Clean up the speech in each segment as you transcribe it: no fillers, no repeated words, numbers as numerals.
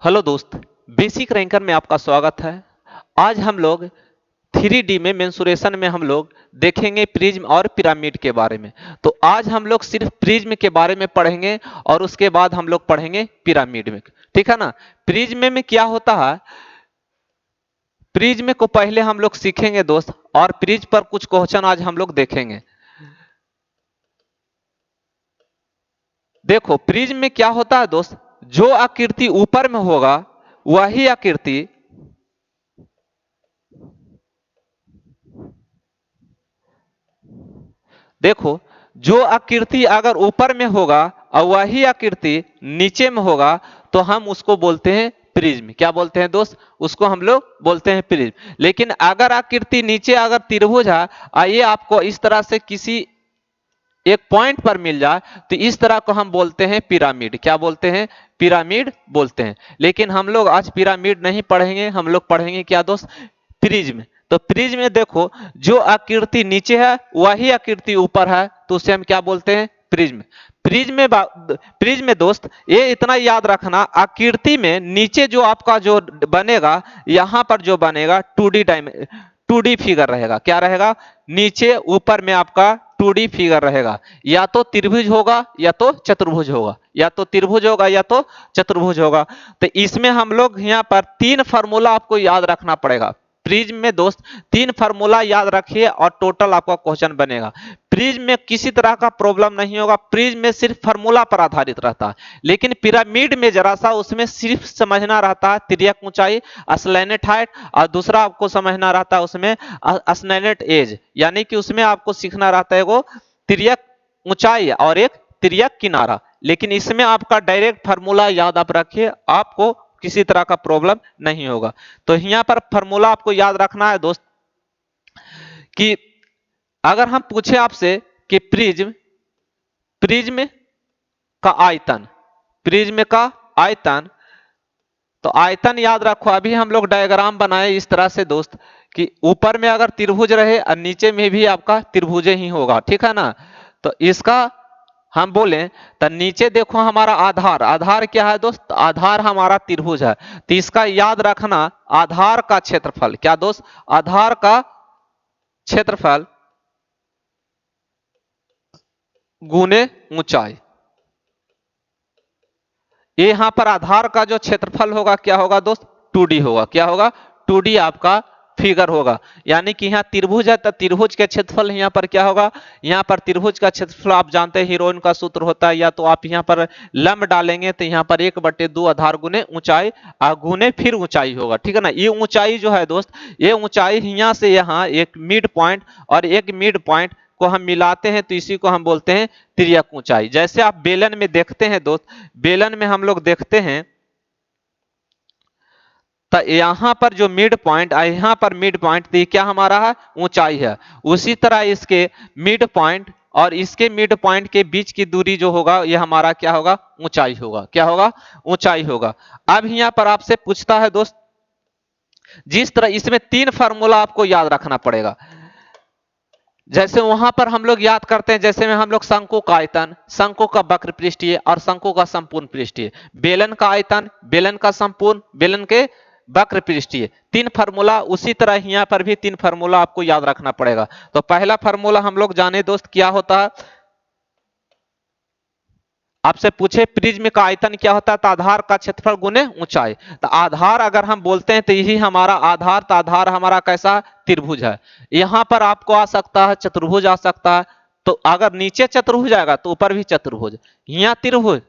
Hello दोस्त, basic ranker में आपका स्वागत है। आज हम लोग 3D में मेंसुरेशन में हम लोग देखेंगे प्रिज्म और पिरामिड के बारे में। तो आज हम लोग सिर्फ प्रिज्म के बारे में पढ़ेंगे और उसके बाद हम लोग पढ़ेंगे पिरामिड में। ठीक है ना। प्रिज्म में क्या होता है, प्रिज्म को पहले हम लोग सीखेंगे दोस्त, और प्रिज्म पर कुछ क्वेश्चन आज हम लोग देखेंगे। देखो प्रिज्म में क्या होता है दोस्त, जो आकृति ऊपर में होगा वही आकृति, देखो जो आकृति अगर ऊपर में होगा और वही आकृति नीचे में होगा तो हम उसको बोलते हैं प्रिज्म। क्या बोलते हैं दोस्त, उसको हम लोग बोलते हैं प्रिज्म। लेकिन अगर आकृति नीचे अगर त्रिभुज है और ये आपको इस तरह से किसी एक पॉइंट पर मिल जाए तो इस तरह को हम बोलते हैं पिरामिड। क्या बोलते हैं, पिरामिड बोलते हैं। लेकिन हम लोग आज पिरामिड नहीं पढ़ेंगे, हम लोग पढ़ेंगे क्या दोस्त, प्रिज्म। तो प्रिज्म में देखो जो आकृति नीचे है वही आकृति ऊपर है तो उसे हम क्या बोलते हैं, प्रिज्म। प्रिज्म में दोस्त ये इतना याद रखना, आकृति में नीचे जो आपका जो बनेगा, यहां पर जो बनेगा 2D फिगर रहेगा। क्या रहेगा, नीचे ऊपर में आपका 2D फिगर रहेगा। या तो त्रिभुज होगा या तो चतुर्भुज होगा, या तो त्रिभुज होगा या तो चतुर्भुज होगा। तो इसमें हम लोग यहाँ पर 3 फार्मूला आपको याद रखना पड़ेगा। प्रिज्म में दोस्त 3 फार्मूला याद रखिए और टोटल आपका क्वेश्चन बनेगा। प्रिज्म में किसी तरह का प्रॉब्लम नहीं होगा, प्रिज्म में सिर्फ फार्मूला पर आधारित रहता है। लेकिन पिरामिड में जरा सा उसमें सिर्फ समझना रहता है तिर्यक ऊंचाई, स्लैनेट हाइट, और दूसरा आपको समझना रहता है उसमें स्लैनेट एज, यानी कि उसमें आपको सीखना रहता है वो तिर्यक ऊंचाई और एक तिर्यक किनारा। लेकिन इसमें आपका डायरेक्ट फार्मूला याद आप रखिए, आपको किसी तरह का प्रॉब्लम नहीं होगा। तो यहाँ पर फार्मूला आपको याद रखना है दोस्त कि अगर हम पूछे आपसे कि प्रिज्म प्रिज्म का आयतन, प्रिज्म का आयतन, तो आयतन याद रखो। अभी हम लोग डायग्राम बनाए इस तरह से दोस्त कि ऊपर में अगर त्रिभुज रहे और नीचे में भी आपका त्रिभुज ही होगा। ठीक है ना। तो इसका हम बोले तो नीचे देखो हमारा आधार, आधार क्या है दोस्त, आधार हमारा त्रिभुज है। तो इसका याद रखना आधार का क्षेत्रफल, क्या दोस्त, आधार का क्षेत्रफल गुने ऊंचाई। ये यहां पर आधार का जो क्षेत्रफल होगा क्या होगा दोस्त, 2D होगा। क्या होगा, 2D आपका फिगर होगा। यानी कि यहाँ त्रिभुज है तो त्रिभुज के क्षेत्रफल यहाँ पर क्या होगा, यहाँ पर त्रिभुज का क्षेत्रफल आप जानते हैं हीरोइन का सूत्र होता है, या तो आप यहाँ पर लंब डालेंगे तो यहाँ पर 1/2 आधार गुने ऊंचाई गुने फिर ऊंचाई होगा। ठीक है ना। ये ऊंचाई जो है दोस्त, ये ऊंचाई यहाँ से यहाँ एक मिड पॉइंट और एक मिड पॉइंट को हम मिलाते हैं तो इसी को हम बोलते हैं तिर्यक ऊंचाई। जैसे आप बेलन में देखते हैं दोस्त, बेलन में हम लोग देखते हैं तो यहां पर जो मिड पॉइंट है, यहां पर मिड पॉइंट, तो ये क्या हमारा है, ऊंचाई है। उसी तरह इसके मिड पॉइंट और इसके मिड पॉइंट के बीच की दूरी जो होगा ये हमारा क्या होगा, ऊंचाई होगा। क्या होगा, ऊंचाई होगा। अब यहां पर आपसे पूछता है दोस्त, जिस तरह इसमें 3 फार्मूला आपको याद रखना पड़ेगा। जैसे वहां पर हम लोग याद करते हैं, जैसे में हम लोग शंकु का आयतन, शंकु का वक्र पृष्ठीय और शंकु का संपूर्ण पृष्ठीय, बेलन का आयतन, बेलन का संपूर्ण, बेलन के वक्र पृष्ठीय, 3 फार्मूला। उसी तरह यहाँ पर भी 3 फार्मूला आपको याद रखना पड़ेगा। तो पहला फार्मूला हम लोग जाने दोस्त क्या होता है, आपसे पूछे प्रिज्म का आयतन क्या होता है, तो आधार का क्षेत्रफल गुने ऊंचाई। तो आधार अगर हम बोलते हैं तो यही हमारा आधार, तो आधार हमारा कैसा, त्रिभुज है। यहां पर आपको आ सकता है चतुर्भुज आ सकता है, तो अगर नीचे चतुर्भुज आएगा तो ऊपर भी चतुर्भुज, यहाँ त्रिभुज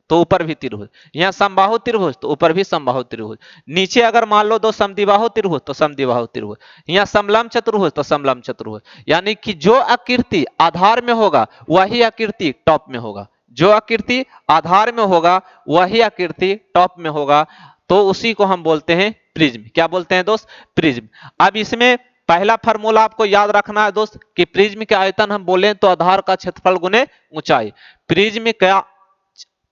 तो ऊपर भी त्रिभुज, यहाँ समबाहु त्रिभुज तो ऊपर भी समबाहु त्रिभुज। नीचे अगर मान लो दो समद्विबाहु त्रिभुज तो समद्विबाहु त्रिभुज, यहाँ समलंब चतुर्भुज तो समलंब चतुर्भुज। यानी कि जो आकृति आधार में होगा वही आकृति टॉप में होगा, जो आकृति आधार में होगा वही आकृति टॉप में होगा, तो उसी को हम बोलते हैं प्रिज्म। क्या बोलते हैं दोस्त, प्रिज्म। अब इसमें पहला फार्मूला आपको याद रखना है दोस्त कि प्रिज्म के आयतन हम बोले तो आधार का क्षेत्रफल गुने ऊंचाई।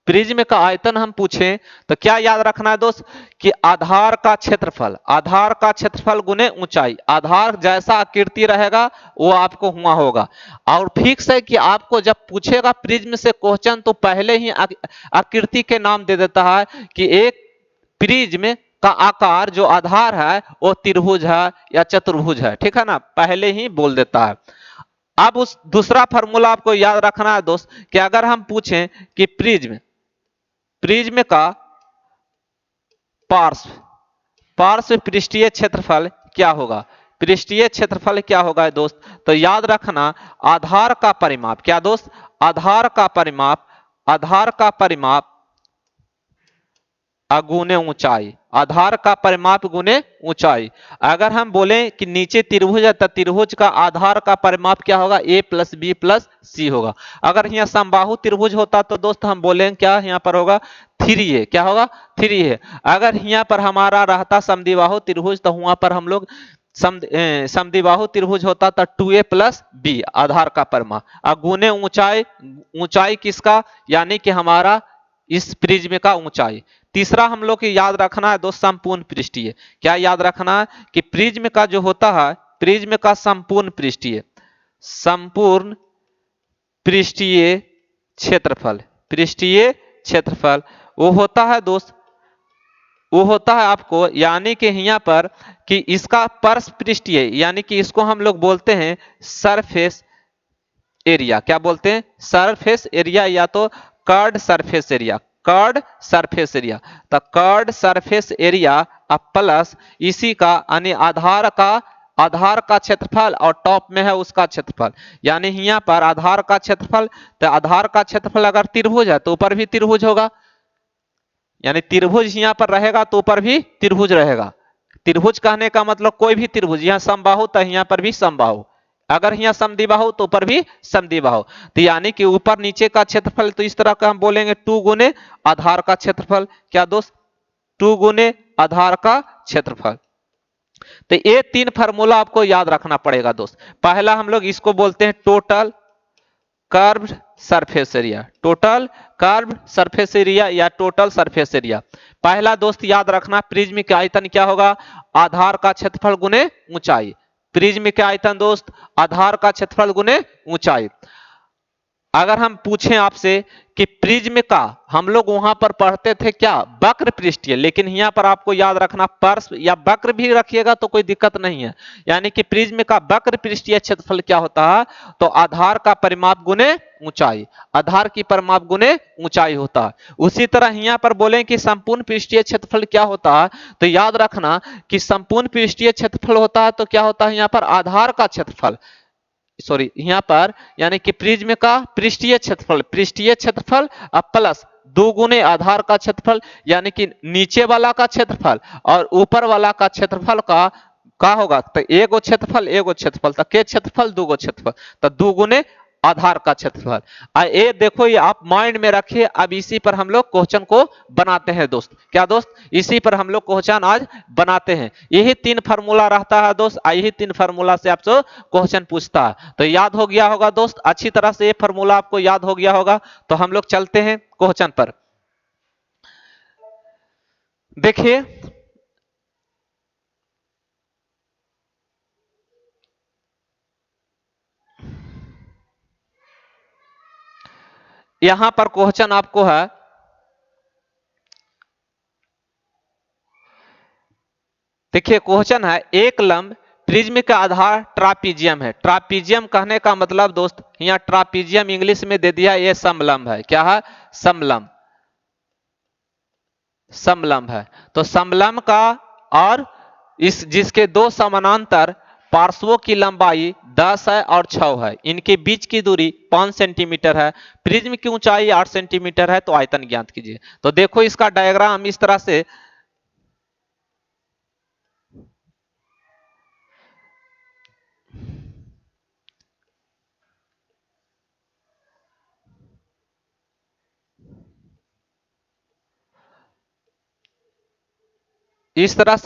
प्रिज्म का आयतन हम पूछें तो क्या याद रखना है दोस्त कि आधार का क्षेत्रफल, आधार का क्षेत्रफल गुने ऊंचाई। आधार जैसा आकृति रहेगा वो आपको हुआ होगा। और फिक्स है कि आपको जब पूछेगा प्रिज्म से क्वेश्चन तो पहले ही आकृति के नाम दे देता है कि एक प्रिज्म का आकार जो आधार है वो त्रिभुज है या चतुर्भुज है, ठीक है ना, पहले ही बोल देता है। अब उस दूसरा फार्मूला आपको याद रखना है दोस्त कि अगर हम पूछें कि प्रिज्म प्रिज्म का पार्श्व पार्श्व पृष्ठीय क्षेत्रफल क्या होगा, पृष्ठीय क्षेत्रफल क्या होगा दोस्त, तो याद रखना आधार का परिमाप, क्या दोस्त, आधार का परिमाप, आधार का परिमाप गुने ऊंचाई, आधार का परिमाप गुने ऊंचाई। अगर हम बोले कि नीचे त्रिभुज है तो त्रिभुज का आधार का परिमाप क्या होगा, a प्लस बी प्लस सी होगा। अगर यहाँ समबाहु त्रिभुज होता तो दोस्त हम बोलेंगे क्या यहाँ पर होगा 3a, क्या होगा 3a। अगर यहाँ पर हमारा रहता समद्विबाहु त्रिभुज तो वहां पर हम लोग समद्विबाहु त्रिभुज होता तो 2a प्लस बी आधार का परिमाप, गुने ऊंचाई, ऊंचाई किसका, यानी कि हमारा इस प्रिज्म का ऊंचाई। तीसरा हम लोग को याद रखना है दोस्त संपूर्ण पृष्ठीय, क्या याद रखना है कि प्रिज्म का जो होता है, प्रिज्म का संपूर्ण पृष्ठीय, संपूर्ण पृष्ठीय क्षेत्रफल, पृष्ठीय क्षेत्रफल वो होता है दोस्त, वो होता है आपको, यानी कि यहाँ पर कि इसका पार्श्व पृष्ठीय, यानी कि इसको हम लोग बोलते हैं सरफेस एरिया, क्या बोलते हैं सरफेस एरिया या तो curved surface area, curved surface area. तो कर्ड सरफेस एरिया अब प्लस इसी का यानी आधार का क्षेत्रफल और टॉप में है उसका क्षेत्रफल, यानी यहाँ पर आधार का क्षेत्रफल, तो आधार का क्षेत्रफल अगर त्रिभुज है तो ऊपर भी त्रिभुज होगा, यानी त्रिभुज यहाँ पर रहेगा तो ऊपर भी त्रिभुज रहेगा। त्रिभुज कहने का मतलब कोई भी त्रिभुज, यहाँ समबाहु तो यहाँ पर भी समबाहु, अगर यहाँ समद्विबाहु तो ऊपर भी समद्विबाहु, तो यानी कि ऊपर नीचे का क्षेत्रफल तो इस तरह का हम बोलेंगे 2 गुने आधार का क्षेत्रफल, क्या दोस्त 2 गुने आधार का क्षेत्रफल। तो ये 3 फार्मूला आपको याद रखना पड़ेगा दोस्त। पहला हम लोग इसको बोलते हैं total curved surface area, total curved surface area या टोटल सरफेस एरिया। पहला दोस्त याद रखना प्रिज्म का आयतन क्या होगा, आधार का क्षेत्रफल गुने ऊंचाई, प्रिज्म के आयतन दोस्त आधार का क्षेत्रफल गुने ऊंचाई। अगर हम पूछें आपसे कि प्रिज्म का, हम लोग वहां पर पढ़ते थे क्या वक्र पृष्ठीय, लेकिन यहाँ पर आपको याद रखना पार्श्व या वक्र भी रखिएगा तो कोई दिक्कत नहीं है, यानी कि प्रिज्म का वक्र पृष्ठीय क्षेत्रफल क्या होता है, तो आधार का परिमाप गुने ऊंचाई, आधार की परिमाप गुने ऊंचाई होता है। उसी तरह यहाँ पर बोले कि संपूर्ण पृष्ठीय क्षेत्रफल क्या होता है, तो याद रखना कि संपूर्ण पृष्ठीय क्षेत्रफल होता है तो क्या होता है यहाँ पर आधार का क्षेत्रफल, सॉरी यहाँ पर यानी कि प्रिज्म का पृष्ठीय क्षेत्रफल, पृष्ठीय क्षेत्रफल अब प्लस 2 गुने आधार का क्षेत्रफल, यानी कि नीचे वाला का क्षेत्रफल और ऊपर वाला का क्षेत्रफल का होगा, तो एगो क्षेत्रफल तो के क्षेत्रफल 2 गो क्षेत्रफल, तो 2 गुने आधार का क्षेत्रफल। ये देखो ये आप माइंड में रखिए। अब इसी पर हम लोग क्वेश्चन को बनाते हैं दोस्त, क्या दोस्त, इसी पर हम लोग क्वेश्चन आज बनाते हैं। यही 3 फार्मूला रहता है दोस्त, यही 3 फार्मूला से आपसे क्वेश्चन पूछता है, तो याद हो गया होगा दोस्त, अच्छी तरह से ये फार्मूला आपको याद हो गया होगा। तो हम लोग चलते हैं क्वेश्चन पर। देखिए यहां पर क्वेश्चन आपको है, देखिए क्वेश्चन है एक लंब प्रिज्म का आधार ट्रापीजियम है। ट्रापीजियम कहने का मतलब दोस्त यहाँ ट्रापीजियम इंग्लिश में दे दिया, ये समलंब है, क्या है समलंब, समलंब है। तो समलंब का और इस जिसके 2 समानांतर पार्श्वों की लंबाई 10 है और 6 है, इनके बीच की दूरी 5 सेंटीमीटर है, प्रिज्म की ऊंचाई 8 सेंटीमीटर है, तो आयतन ज्ञात कीजिए। तो देखो इसका डायग्राम इस तरह से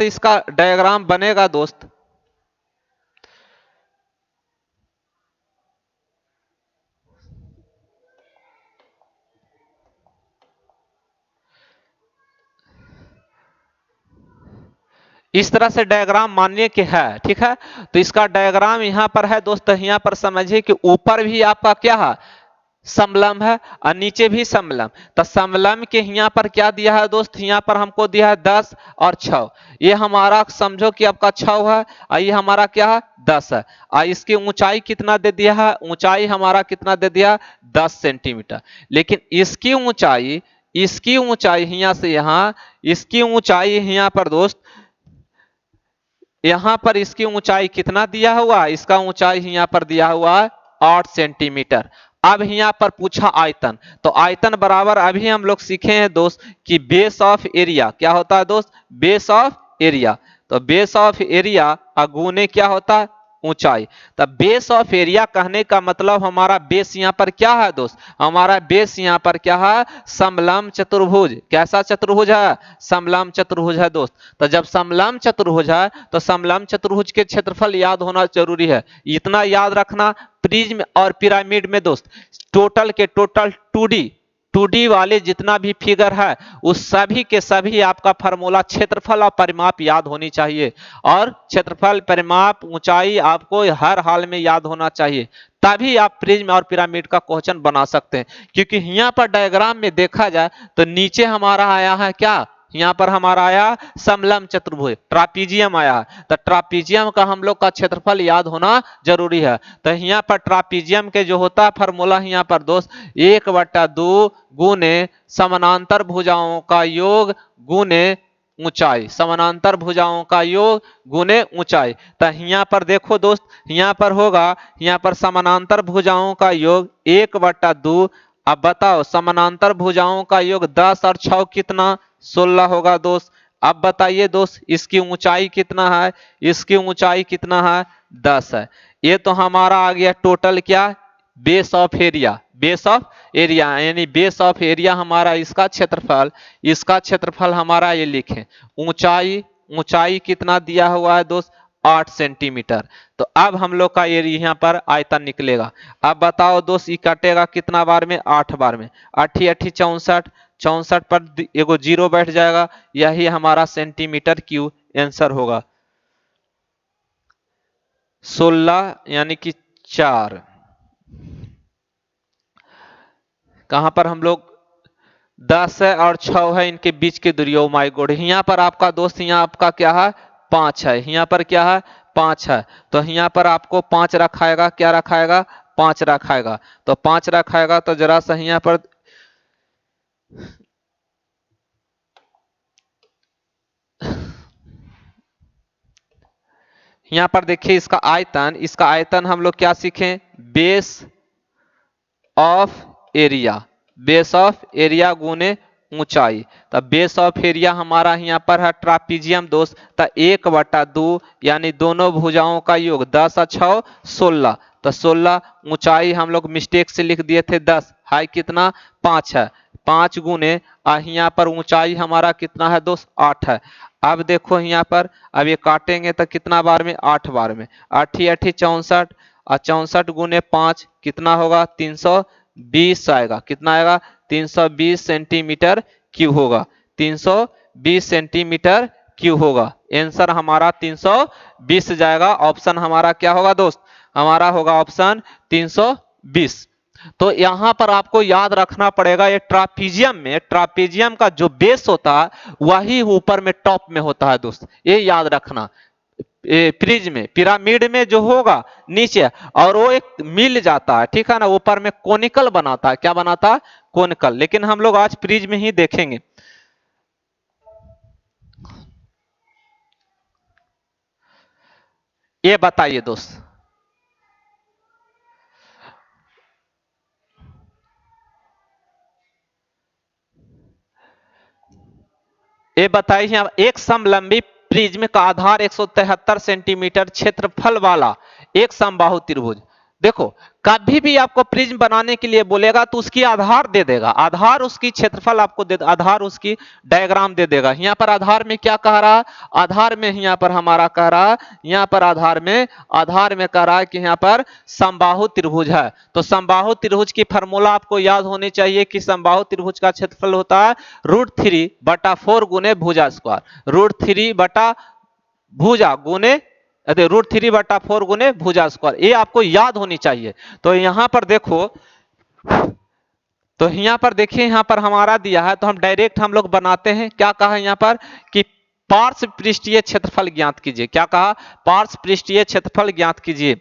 इसका डायग्राम बनेगा दोस्त। इस तरह से डायग्राम मानिए कि है, ठीक है। तो इसका डायग्राम यहां पर है दोस्त, यहां पर समझिए कि ऊपर भी आपका क्या है समलंब है और नीचे भी समलंब। तो समलंब के यहाँ पर क्या दिया है दोस्त, यहाँ पर हमको दिया है 10 और 6। ये हमारा समझो कि आपका 6 है और ये हमारा क्या है 10 है। और इसकी ऊंचाई कितना दे दिया है, ऊंचाई हमारा कितना दे दिया 10 सेंटीमीटर। लेकिन इसकी ऊंचाई यहाँ से यहाँ, इसकी ऊंचाई यहाँ पर दोस्त, यहां पर इसकी ऊंचाई कितना दिया हुआ, इसका ऊंचाई यहाँ पर दिया हुआ है 8 सेंटीमीटर। अब यहाँ पर पूछा आयतन, तो आयतन बराबर अभी हम लोग सीखे हैं दोस्त कि बेस ऑफ एरिया क्या होता है दोस्त, बेस ऑफ एरिया। तो बेस ऑफ एरिया गुने क्या होता है ऊंचाई। तब बेस ऑफ एरिया कहने का मतलब हमारा बेस यहाँ पर क्या है दोस्त, हमारा बेस यहाँ पर क्या है समलंब चतुर्भुज। कैसा चतुर्भुज है, समलंब चतुर्भुज है दोस्त। तो जब समलंब चतुर्भुज है तो समलंब चतुर्भुज के क्षेत्रफल याद होना जरूरी है। इतना याद रखना, प्रिज्म और पिरामिड में दोस्त टोटल के टोटल 2D वाले जितना भी फिगर है उस सभी के सभी आपका फार्मूला क्षेत्रफल और परिमाप याद होनी चाहिए। और क्षेत्रफल परिमाप ऊंचाई आपको हर हाल में याद होना चाहिए, तभी आप प्रिज्म और पिरामिड का क्वेश्चन बना सकते हैं। क्योंकि यहाँ पर डायग्राम में देखा जाए तो नीचे हमारा आया है क्या, यहाँ पर हमारा आया समलंब चतुर्भुज ट्रापीजियम आया है। तो ट्रापीजियम का हम लोग का क्षेत्रफल याद होना जरूरी है। तो यहाँ पर ट्रापीजियम के जो होता है फार्मूला यहाँ पर दोस्त 1/2 गुने समानांतर भुजाओं का योग गुने ऊंचाई, समानांतर भुजाओं का योग गुने ऊंचाई। तो यहाँ पर देखो दोस्त, यहाँ पर होगा, यहाँ पर समानांतर भुजाओं का योग 1/2। अब बताओ समानांतर भुजाओं का योग 10 और 6 कितना 16 होगा दोस्त। अब बताइए दोस्त इसकी ऊंचाई कितना है, इसकी ऊंचाई कितना है 10 है। ये तो हमारा आ गया टोटल क्या, base of area, base of area यानी बेस ऑफ एरिया हमारा इसका क्षेत्रफल, इसका क्षेत्रफल हमारा ये लिखें। ऊंचाई कितना दिया हुआ है दोस्त 8 सेंटीमीटर। तो अब हम लोग का एरिया यहाँ पर आयतन निकलेगा। अब बताओ दोस्त ये कटेगा कितना बार में, 8 बार में। 8 8 64, 64 पर एगो जीरो बैठ जाएगा, यही हमारा सेंटीमीटर क्यूब आंसर होगा। 16 यानी कि 4, कहां पर हम लोग 10 है और 6 है इनके बीच की दूरी। ओ माय गॉड, यहाँ पर आपका दोस्त यहाँ आपका क्या है 5 है, यहाँ पर क्या है 5 है। तो यहाँ पर आपको 5 रखाएगा, क्या रखाएगा 5 रखाएगा। तो 5 रखाएगा तो जरा सा यहाँ पर यहाँ पर देखिए इसका आयतन हम लोग क्या सीखें, base of area, base of area गुने ऊंचाई। तो बेस ऑफ एरिया हमारा यहाँ पर है ट्रापीजियम दोस्त। तो 1/2 यानी दोनों भुजाओं का योग 10 और 6 16। तो 16 ऊंचाई हम लोग मिस्टेक से लिख दिए थे 10, हाई कितना 5 है। 5 गुने यहाँ पर ऊंचाई हमारा कितना है दोस्त 8 है। अब देखो यहाँ पर अब ये काटेंगे तो कितना बार में 8 बार में। 8 8 64 और 64 गुने 5 कितना होगा 320 आएगा। कितना आएगा 320 सेंटीमीटर क्यूब होगा, 320 सेंटीमीटर क्यूब होगा। आंसर हमारा 320 जाएगा। ऑप्शन हमारा क्या होगा दोस्त, हमारा होगा ऑप्शन 320। तो यहां पर आपको याद रखना पड़ेगा ये ट्रापीजियम का जो बेस होता है वही ऊपर में टॉप में होता है दोस्त, ये याद रखना। प्रिज्म में पिरामिड में जो होगा नीचे, और वो एक मिल जाता है, ठीक है ना, ऊपर में कोनिकल बनाता है। क्या बनाता है कोनिकल। लेकिन हम लोग आज प्रिज्म ही देखेंगे। ये बताइए दोस्त, ये बताइए एक समलंबी प्रिज्म का आधार 173 सेंटीमीटर क्षेत्रफल वाला एक समबाहु त्रिभुज। देखो कभी भी आपको प्रिज्म बनाने के लिए बोलेगा तो उसकी आधार दे देगा, आधार उसकी क्षेत्रफल आपको दे, आधार उसकी डायग्राम दे देगा। यहाँ पर आधार में क्या कह रहा है, आधार में यहाँ पर हमारा कह रहा है, यहाँ पर आधार में कह रहा है कि यहाँ पर समबाहु त्रिभुज है। तो समबाहु त्रिभुज की फार्मूला आपको याद होनी चाहिए कि समबाहु त्रिभुज का क्षेत्रफल होता है √3/4 गुने भुजा स्क्वायर, √3 भुजा गुने √3/4 गुने भुजा स्क्वायर, ये आपको याद होनी चाहिए। तो यहां पर देखो तो यहाँ पर देखिए, यहाँ पर हमारा दिया है तो हम डायरेक्ट हम लोग बनाते हैं। क्या कहा यहाँ पर कि पार्श्व पृष्ठीय क्षेत्रफल ज्ञात कीजिए। क्या कहा? पार्श्व पृष्ठीय क्षेत्रफल ज्ञात कीजिए।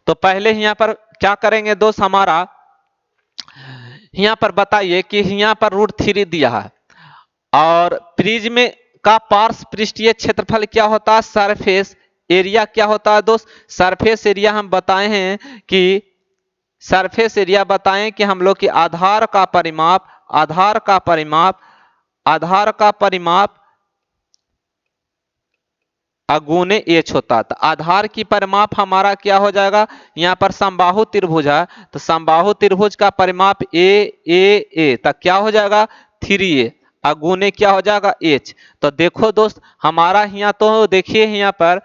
तो पहले यहाँ पर क्या करेंगे दोस्त, हमारा यहाँ पर बताइए कि यहाँ पर √3 दिया है और प्रिज्म का पार्श्व पृष्ठीय क्षेत्रफल क्या होता है? सरफेस एरिया क्या होता है दोस्त? सरफेस एरिया हम बताए हैं कि सरफेस एरिया बताएं कि हम लोग की आधार का परिमाप अगुने एच होता है। तो आधार की परिमाप हमारा क्या हो जाएगा? यहाँ पर समबाहु त्रिभुज है तो समबाहु त्रिभुज का परिमाप ए तक क्या हो जाएगा? 3a अगुने क्या हो जाएगा? एच। तो देखो दोस्त, हमारा यहाँ तो देखिए यहाँ पर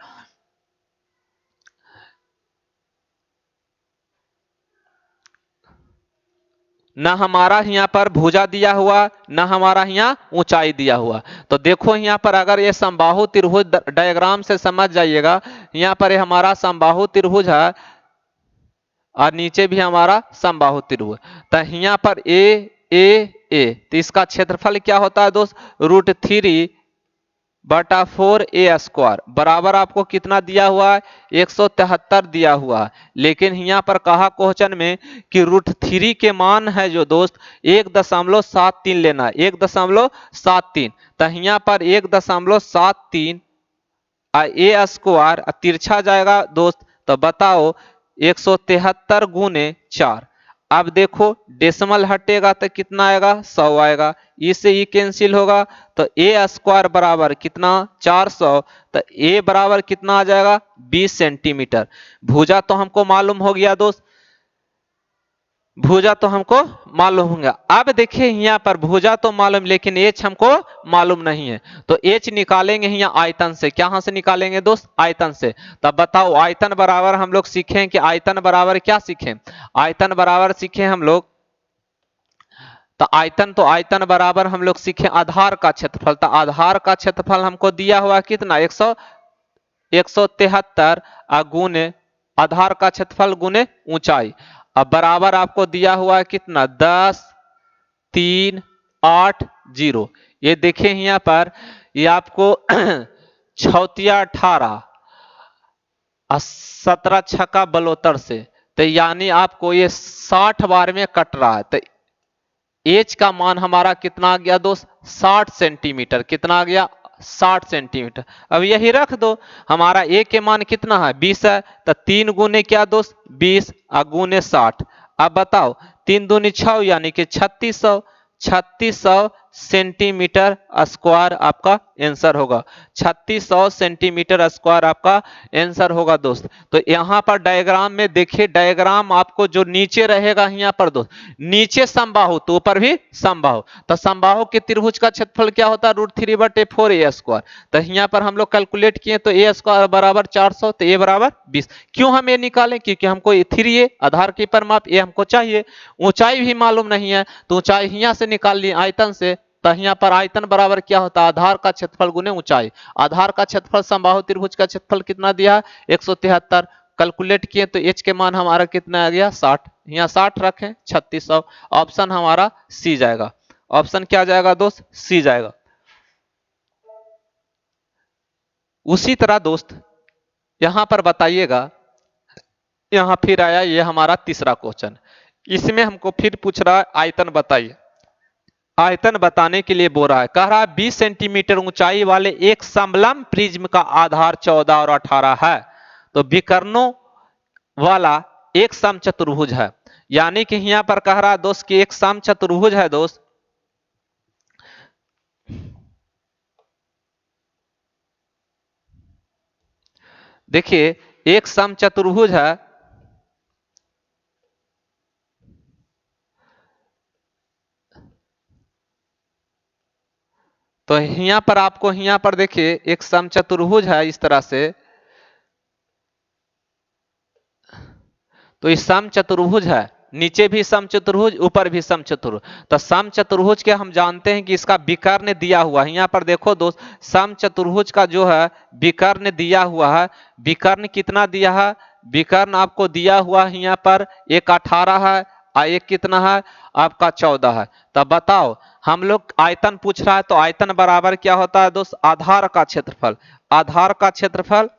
न हमारा यहाँ पर भुजा दिया हुआ, न हमारा यहाँ ऊंचाई दिया हुआ। तो देखो यहाँ पर अगर ये समबाहु त्रिभुज डायग्राम से समझ जाइएगा, यहाँ पर ये हमारा समबाहु त्रिभुज है और नीचे भी हमारा समबाहु त्रिभुज। तो यहाँ पर ए तो इसका क्षेत्रफल क्या होता है दोस्त? √3/4a² बराबर आपको कितना दिया हुआ है? 173 दिया हुआ है। लेकिन यहाँ पर कहा क्वेश्चन में कि √3 के मान है जो दोस्त 1.73 लेना है, 1.73। तो यहाँ पर 1.73 a² तिरछा जाएगा दोस्त। तो बताओ 173 गुने 4। अब देखो डेसिमल हटेगा तो कितना आएगा? 100 आएगा। इससे ये कैंसिल होगा तो a² बराबर कितना? 400। तो a बराबर कितना आ जाएगा? 20 सेंटीमीटर। भुजा तो हमको मालूम हो गया दोस्त, भुजा तो हमको मालूम होगा। अब देखिए यहाँ पर भुजा तो मालूम, लेकिन एच हमको मालूम नहीं है। तो एच निकालेंगे यहाँ आयतन से। कहां से निकालेंगे दोस्त? आयतन से। तब बताओ आयतन बराबर हम लोग सीखें कि आयतन बराबर क्या सीखें? आयतन बराबर सीखे हम लोग, तो आयतन बराबर हम लोग सीखे आधार का क्षेत्रफल। तो आधार का क्षेत्रफल हमको दिया हुआ कितना? 173 गुने आधार का क्षेत्रफल गुने ऊंचाई। अब बराबर आपको दिया हुआ है कितना? 10, 3, 8, 0। ये देखें यहाँ पर ये आपको 6×18 17 छक्का बलोतर से, तो यानी आपको ये 60 बार में कट रहा है। तो एच का मान हमारा कितना आ गया दोस्त? 60 सेंटीमीटर। कितना आ गया? 60 सेंटीमीटर। अब यही रख दो, हमारा ए के मान कितना है? 20 है। तो 3 गुने क्या दोस्त? 20 गुने 60। अब बताओ 3 दूनी 6 यानी कि 3600 सेंटीमीटर स्क्वायर आपका आंसर होगा। 3600 सेंटीमीटर स्क्वायर आपका आंसर होगा दोस्त। तो यहां पर डायग्राम में देखिए, डायग्राम आपको जो नीचे रहेगा यहाँ पर दोस्त, नीचे समबाहु तो ऊपर भी समबाहु। तो समबाहु के त्रिभुज का क्षेत्रफल क्या होता है? √3/4a²। तो यहाँ पर हम लोग कैलकुलेट किए तो a² बराबर 400, तो a बराबर 20। क्यों हम ये निकालें? क्योंकि हमको 3a आधार की परिमाप ये हमको चाहिए। ऊंचाई भी मालूम नहीं है तो ऊंचाई यहाँ से निकाल ली आयतन से। तो यहाँ पर आयतन बराबर क्या होता है? आधार का क्षेत्रफल गुने ऊंचाई। आधार का क्षेत्रफल समबाहु त्रिभुज का क्षेत्रफल कितना दिया? 173। कैलकुलेट किए तो एच के मान हमारा कितना आ गया? 60। यहाँ 60 रखें, 3600। ऑप्शन हमारा सी जाएगा। ऑप्शन क्या जाएगा दोस्त? सी जाएगा। उसी तरह दोस्त यहां पर बताइएगा, यहां फिर आया ये हमारा तीसरा क्वेश्चन। इसमें हमको फिर पूछ रहा है आयतन बताइए। आयतन बताने के लिए बोल रहा है, कह रहा है 20 सेंटीमीटर ऊंचाई वाले एक समलंब प्रिज्म का आधार 14 और 18 है। तो विकर्णों वाला एक समचतुर्भुज है। यानी कि यहां पर कह रहा है दोस्त कि एक समचतुर्भुज है दोस्त। देखिए एक समचतुर्भुज है, तो यहां पर आपको यहां पर देखिए एक समचतुर्भुज है इस तरह से। तो इस समचतुर्भुज है, नीचे भी समचतुर्भुज ऊपर भी समचतुर्भुज। तो समचतुर्भुज के हम जानते हैं कि इसका विकर्ण दिया हुआ है। यहाँ पर देखो दोस्त, समचतुर्भुज का जो है विकर्ण दिया हुआ है। विकर्ण कितना दिया है? विकर्ण आपको दिया हुआ है यहाँ पर एक 18 है और एक कितना है आपका 14 है। तब बताओ हम लोग आयतन पूछ रहा है तो आयतन बराबर क्या होता है दोस्त, आधार का क्षेत्रफल। आधार का क्षेत्रफल,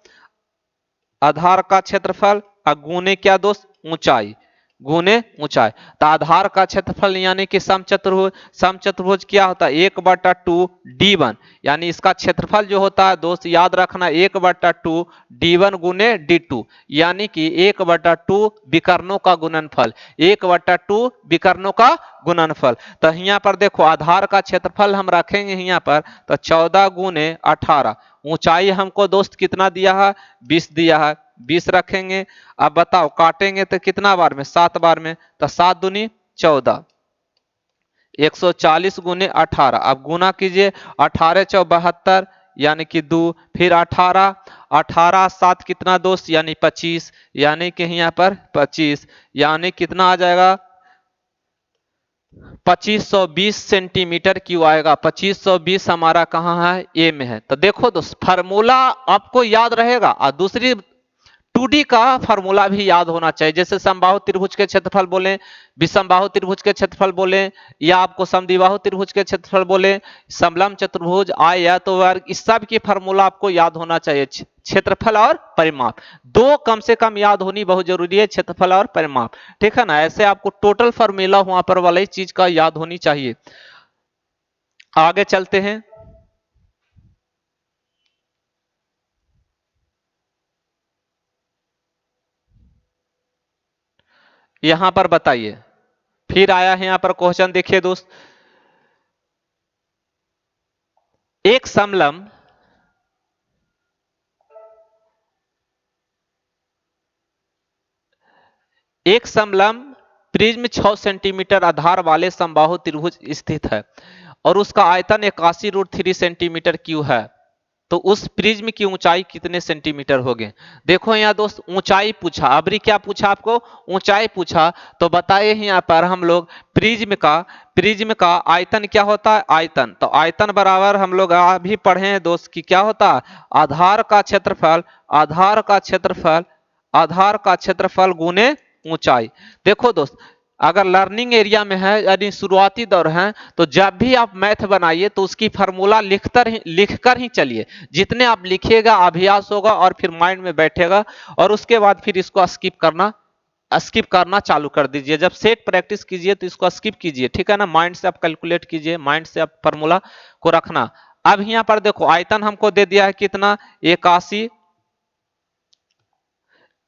आधार का क्षेत्रफल और गुने क्या दोस्त, ऊंचाई, गुने ऊंचाई। तो आधार का क्षेत्रफल यानी कि समचतुर्भुज, समचतुर्भुज क्या होता है 1/2 d1, यानी इसका क्षेत्रफल जो होता है दोस्त याद रखना 1/2 d1 गुने d2, यानी कि 1/2 विकर्णों का गुणनफल, 1/2 विकर्णों का गुणनफल। तो यहाँ पर देखो आधार का क्षेत्रफल हम रखेंगे यहाँ पर तो 14 गुने 18, ऊंचाई हमको दोस्त कितना दिया है 20 दिया है, 20 रखेंगे। अब बताओ काटेंगे तो कितना बार में, 7 बार में, तो 7 दूनी 14, 140 गुने 18। अब गुना कीजिए 18 चौ 72 यानी कि 2, फिर 18, 18 7 कितना दोस्त यानी 25, यानी कि यहाँ पर 25, यानी कितना आ जाएगा 2520 सेंटीमीटर क्यों आएगा। 2520 हमारा कहाँ है, ए में है। तो देखो दोस्त फार्मूला आपको याद रहेगा और दूसरी 2D का फार्मूला भी याद होना चाहिए। जैसे समबाहु त्रिभुज के क्षेत्रफल बोले, विषमबाहु त्रिभुज के क्षेत्रफल बोले, या आपको समद्विबाहु त्रिभुज के क्षेत्रफल बोले, समलंब चतुर्भुज, आय या तो वर्ग, इस सब की फार्मूला आपको याद होना चाहिए। क्षेत्रफल और परिमाप दो कम से कम याद होनी बहुत जरूरी है, क्षेत्रफल और परिमाप, ठीक है ना। ऐसे आपको टोटल फार्मूला वहां पर वाली चीज का याद होनी चाहिए। आगे चलते हैं। यहां पर बताइए, फिर आया है यहां पर क्वेश्चन, देखिए दोस्त, एक समलंब एक समलंब प्रिज्म 6 सेंटीमीटर आधार वाले समबाहु त्रिभुज स्थित है और उसका आयतन 81√3 सेंटीमीटर क्यूब है, तो उस प्रिज्म की ऊंचाई कितने सेंटीमीटर होगी। देखो यहाँ दोस्त ऊंचाई पूछा, अबरी क्या पूछा आपको, ऊंचाई पूछा। तो बताइए यहाँ पर हम लोग प्रिज्म का आयतन क्या होता है, आयतन, तो आयतन बराबर हम लोग अभी पढ़े हैं दोस्त कि क्या होता है, आधार का क्षेत्रफल, आधार का क्षेत्रफल, आधार का क्षेत्रफल गुने ऊंचाई। देखो दोस्त अगर लर्निंग एरिया में है यानी शुरुआती दौर है तो जब भी आप मैथ बनाइए तो उसकी फार्मूला लिखकर ही चलिए। जितने आप लिखिएगा अभ्यास होगा और फिर माइंड में बैठेगा, और उसके बाद फिर इसको स्किप करना चालू कर दीजिए। जब सेट प्रैक्टिस कीजिए तो इसको स्किप कीजिए, ठीक है ना। माइंड से आप कैलकुलेट कीजिए, माइंड से आप फार्मूला को रखना। अब यहाँ पर देखो आयतन हमको दे दिया है कितना,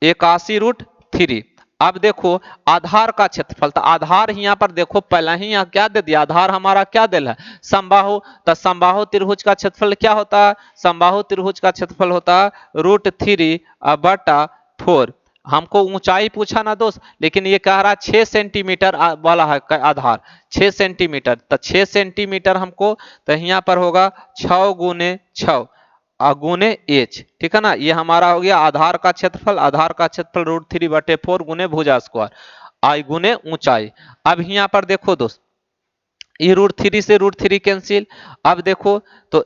81√3। अब देखो आधार का क्षेत्रफल, तो आधार यहाँ पर देखो पहले ही यहाँ क्या दे दिया, आधार हमारा क्या दिल है, समबाहु। तो समबाहु त्रिभुज का क्षेत्रफल क्या होता है, समबाहु त्रिभुज का क्षेत्रफल होता है √3/4। हमको ऊंचाई पूछा ना दोस्त, लेकिन ये कह रहा है 6 सेंटीमीटर वाला है आधार, 6 सेंटीमीटर। तो 6 सेंटीमीटर हमको, तो यहाँ पर होगा 6 गुने 6 गुने एच, ठीक है ना। ये हमारा हो गया आधार का क्षेत्रफल, आधार का क्षेत्रफल √3/4 गुने भुजा स्क्वायर आई गुने ऊंचाई। अब यहाँ पर देखो दोस्त ये √3 से √3 कैंसिल। अब देखो तो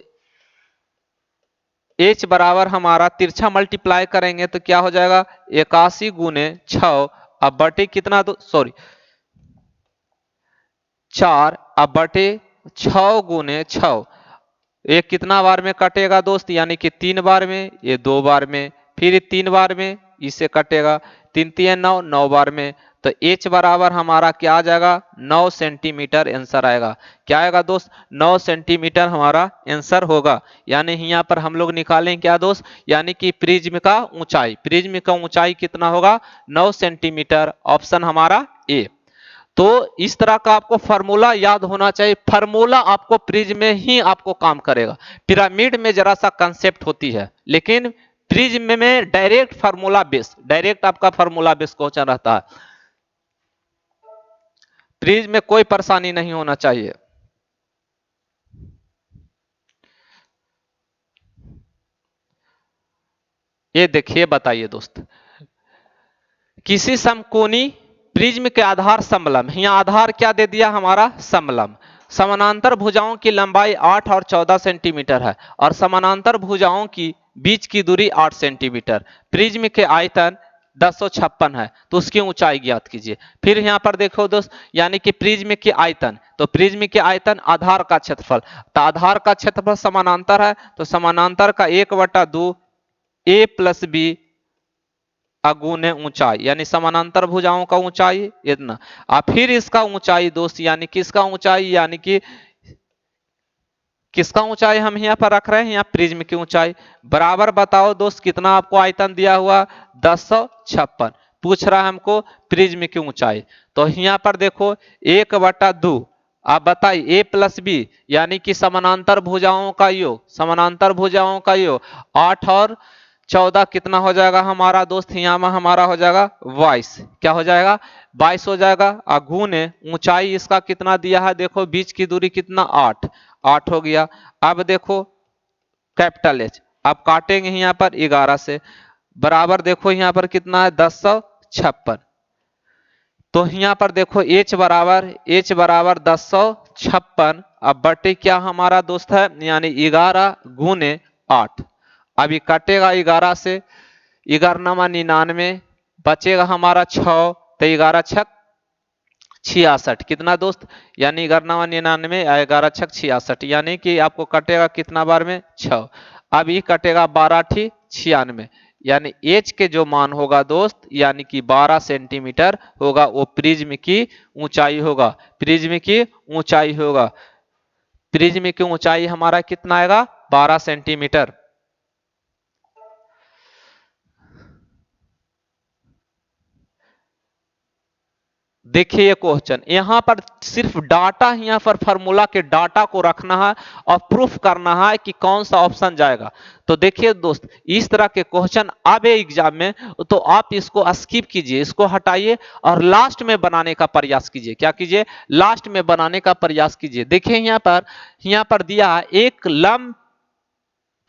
एच बराबर हमारा तिरछा मल्टीप्लाई करेंगे तो क्या हो जाएगा 81 गुने 6, अब बटे कितना तो सॉरी 4, अब बटे 6 गुने 6, एक कितना बार में कटेगा दोस्त, यानी कि 3 बार में, ये 2 बार में, फिर 3 बार में, इससे कटेगा 3 3 9, 9 बार में। तो h बराबर हमारा क्या आ जाएगा 9 सेंटीमीटर आंसर आएगा। क्या आएगा दोस्त 9 सेंटीमीटर हमारा आंसर होगा। यानी यहाँ पर हम लोग निकालें क्या दोस्त, यानी कि प्रिज्म का ऊंचाई, प्रिज्म का ऊंचाई कितना होगा 9 सेंटीमीटर, ऑप्शन हमारा ए। तो इस तरह का आपको फार्मूला याद होना चाहिए। फार्मूला आपको प्रिज्म में ही आपको काम करेगा, पिरामिड में जरा सा कंसेप्ट होती है, लेकिन प्रिज्म में डायरेक्ट फार्मूला बेस, डायरेक्ट आपका फार्मूला बेस क्वेश्चन रहता है। प्रिज्म में कोई परेशानी नहीं होना चाहिए। ये देखिए बताइए दोस्त, किसी समकोणी प्रिज्म के आधार समलंब, यहाँ आधार क्या दे दिया हमारा समलंब, समानांतर भुजाओं की लंबाई 8 और 14 सेंटीमीटर है और समानांतर भुजाओं की बीच की दूरी 8 सेंटीमीटर। प्रिज्म के आयतन 1056 है, तो उसकी ऊंचाई ज्ञात कीजिए। फिर यहाँ पर देखो दोस्त, यानी कि प्रिज्म की आयतन, तो प्रिज्म की आयतन आधार का क्षेत्रफल, तो आधार का क्षेत्रफल समानांतर है, तो समानांतर का 1/2 ए प्लस बी अगुने ऊंचाई, यानी समानांतर भुजाओं का ऊंचाई इतना। अब फिर इसका ऊंचाई दोस्त, यानी किसका ऊंचाई, यानी कि किसका ऊंचाई हम यहाँ पर रख रहे हैं, यहाँ प्रिज्म की ऊंचाई बराबर बताओ दोस्त कितना आपको आयतन दिया हुआ, 1056। पूछ रहा है हमको प्रिज्म की ऊंचाई, तो यहाँ पर देखो 1/2, आप बताइए ए प्लस बी, यानी कि समानांतर भुजाओं का योग, समानांतर भुजाओं का योग 8 और 14 कितना हो जाएगा हमारा दोस्त, यहाँ में हमारा हो जाएगा 22, क्या हो जाएगा 22 हो जाएगा। गुने ऊंचाई इसका कितना दिया है, देखो बीच की दूरी कितना 8 हो गया। अब देखो कैपिटल एच, अब काटेंगे यहाँ पर 11 से, बराबर देखो यहाँ पर कितना है 1056, तो यहाँ पर देखो h बराबर 1056, अब बटे क्या हमारा दोस्त है, यानी 11 गुने 8। अभी कटेगा 11 से, 11×99 बचेगा हमारा 6, तो 11×6 66 कितना दोस्त, यानी 11×99 11×6 66, यानी कि आपको कटेगा कितना बार में 6। अब ये कटेगा 12 96, यानी एच के जो मान होगा दोस्त, यानी कि 12 सेंटीमीटर होगा, वो प्रिज्म की ऊंचाई होगा, प्रिज्म की ऊंचाई होगा, प्रिज्म की ऊंचाई हमारा कितना आएगा 12 सेंटीमीटर। देखिए ये क्वेश्चन, यहां पर सिर्फ डाटा, यहाँ पर फार्मूला के डाटा को रखना है और प्रूफ करना है कि कौन सा ऑप्शन जाएगा। तो देखिए दोस्त, इस तरह के क्वेश्चन आवे एग्जाम में, तो आप इसको स्किप कीजिए, इसको हटाइए और लास्ट में बनाने का प्रयास कीजिए। क्या कीजिए, लास्ट में बनाने का प्रयास कीजिए। देखिए यहाँ पर दिया है एक लंब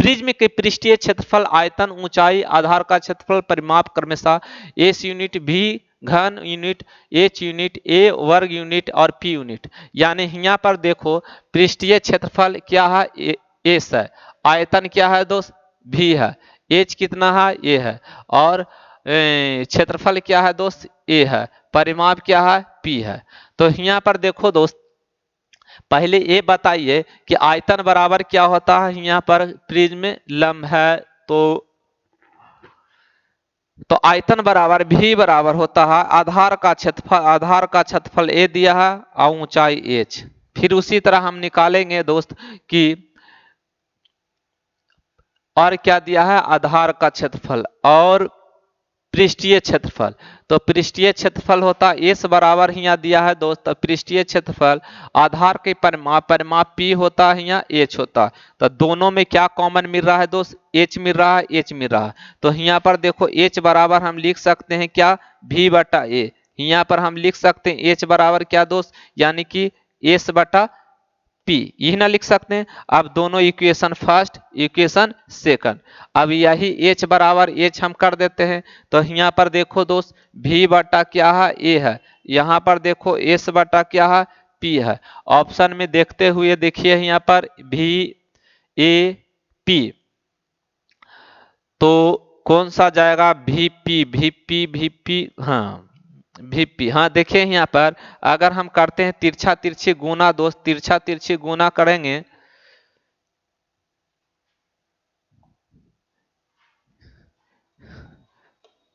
प्रिज्म के पृष्ठीय क्षेत्रफल, आयतन, ऊंचाई, आधार का क्षेत्रफल परिमाप क्रमशः एस यूनिट, भी घन यूनिट, एच यूनिट, ए वर्ग यूनिट और पी यूनिट। यानी यहाँ पर देखो पृष्ठीय क्षेत्रफल क्या है, एस है, आयतन क्या है दोस्त, भी है, एच कितना है, ए है, और क्षेत्रफल क्या है दोस्त, ए है, परिमाप क्या है, पी है। तो यहाँ पर देखो दोस्त, पहले ये बताइए कि आयतन बराबर क्या होता है, यहाँ पर प्रिज्म लंब है, तो आयतन बराबर भी बराबर होता है आधार का क्षेत्रफल ए दिया है और ऊंचाई एच। फिर उसी तरह हम निकालेंगे दोस्त कि और क्या दिया है, आधार का क्षेत्रफल और पृष्ठीय क्षेत्रफल, तो पृष्ठीय क्षेत्रफल होता है एस बराबर यहाँ दिया है दोस्त, पृष्ठीय क्षेत्रफल आधार के परिमाप पी होता है, यहाँ एच होता है। तो दोनों में क्या कॉमन मिल रहा है दोस्त, एच मिल रहा है, एच मिल रहा है। तो यहाँ पर देखो एच बराबर हम लिख सकते हैं क्या, भी बटा ए, यहाँ पर हम लिख सकते हैं एच बराबर क्या दोस्त, यानी कि एस बटा पी, यही ना लिख सकते हैं। अब दोनों इक्वेशन फर्स्ट, इक्वेशन सेकंड, अब यही एच बराबर एच हम कर देते हैं। तो यहाँ पर देखो दोस्त भी बटा क्या है, ए है, यहाँ पर देखो एस बटा क्या है, पी है। ऑप्शन में देखते हुए देखिए यहाँ पर भी ए पी, तो कौन सा जाएगा, वीपी, हाँ वीपी, हाँ देखिए यहाँ पर अगर हम करते हैं तिरछा तिरछी गुना दोस्त, तिरछा तिरछी गुना करेंगे,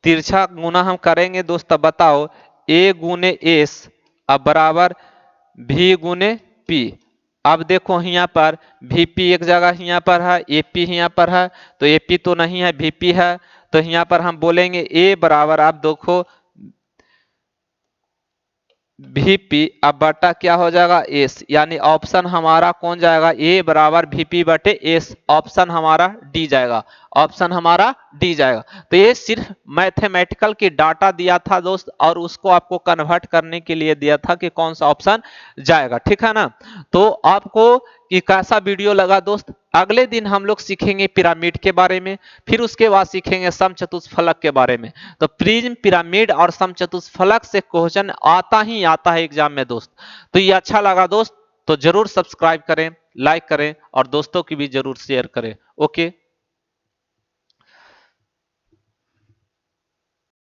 तिरछा गुना हम करेंगे दोस्त, तब बताओ ए गुने एस अब बराबर भी गुने पी। अब देखो यहाँ पर वीपी एक जगह यहाँ पर है, एपी यहाँ पर है, तो एपी तो नहीं है, वीपी है, तो यहाँ पर हम बोलेंगे ए बराबर, आप देखो वीपी अब बटा क्या हो जाएगा एस, यानी ऑप्शन हमारा कौन जाएगा, ए बराबर वीपी बटे एस, ऑप्शन हमारा डी जाएगा, ऑप्शन हमारा डी जाएगा। तो ये सिर्फ मैथमेटिकल की डाटा दिया था दोस्त, और उसको आपको कन्वर्ट करने के लिए दिया था कि कौन सा ऑप्शन जाएगा, ठीक है ना। तो आपको कि कैसा वीडियो लगा दोस्त, अगले दिन हम लोग सीखेंगे पिरामिड के बारे में, फिर उसके बाद सीखेंगे समचतुष्फलक के बारे में। तो प्रिज्म, पिरामिड और समचतुष्फलक से क्वेश्चन आता ही आता है एग्जाम में दोस्त। तो ये अच्छा लगा दोस्त, तो जरूर सब्सक्राइब करें, लाइक करें और दोस्तों की भी जरूर शेयर करें। ओके।